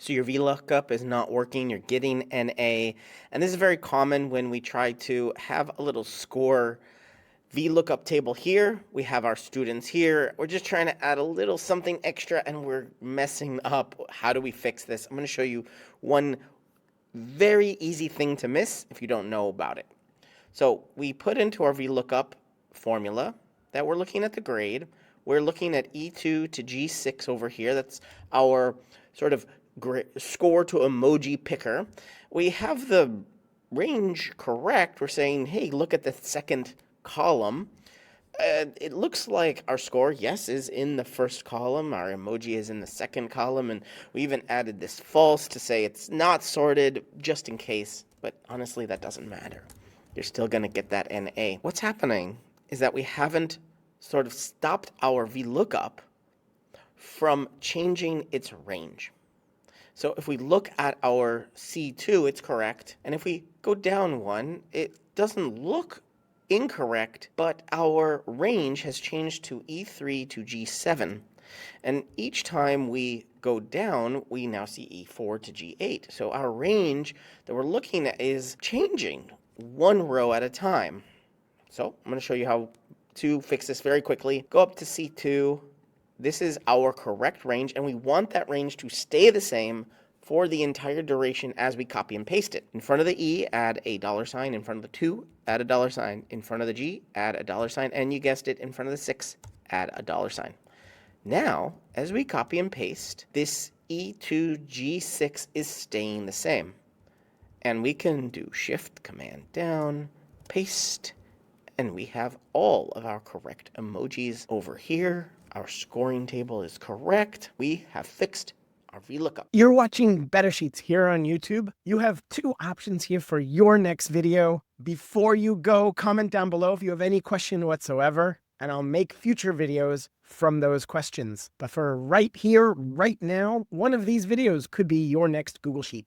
So your VLOOKUP is not working, you're getting an A, and this is very common when we try to have a little score VLOOKUP table here. We have our students here. We're just trying to add a little something extra and we're messing up. How do we fix this? I'm going to show you one very easy thing to miss if you don't know about it. So we put into our VLOOKUP formula that we're looking at the grade. We're looking at E2 to G6 over here. That's our sort of score to emoji picker. We have the range correct. We're saying, hey, look at the second column. It looks like our score, yes, is in the first column. Our emoji is in the second column. And we even added this false to say it's not sorted just in case. But honestly, that doesn't matter. You're still going to get that NA. What's happening is that we haven't sort of stopped our VLOOKUP from changing its range. So if we look at our C2, it's correct. And if we go down one, it doesn't look incorrect, but our range has changed to E3 to G7. And each time we go down, we now see E4 to G8. So our range that we're looking at is changing one row at a time. So I'm going to show you how to fix this very quickly. Go up to C2. This is our correct range, and we want that range to stay the same for the entire duration as we copy and paste it. In front of the E, add a $sign. In front of the 2, add a $sign. In front of the G, add a $sign. And you guessed it, in front of the 6, add a $sign. Now, as we copy and paste, this E2G6 is staying the same. And we can do Shift, Command down, paste, and we have all of our correct emojis over here. Our scoring table is correct. We have fixed our VLOOKUP. You're watching Better Sheets here on YouTube. You have two options here for your next video. Before you go, comment down below if you have any question whatsoever, and I'll make future videos from those questions. But for right here, right now, one of these videos could be your next Google Sheet.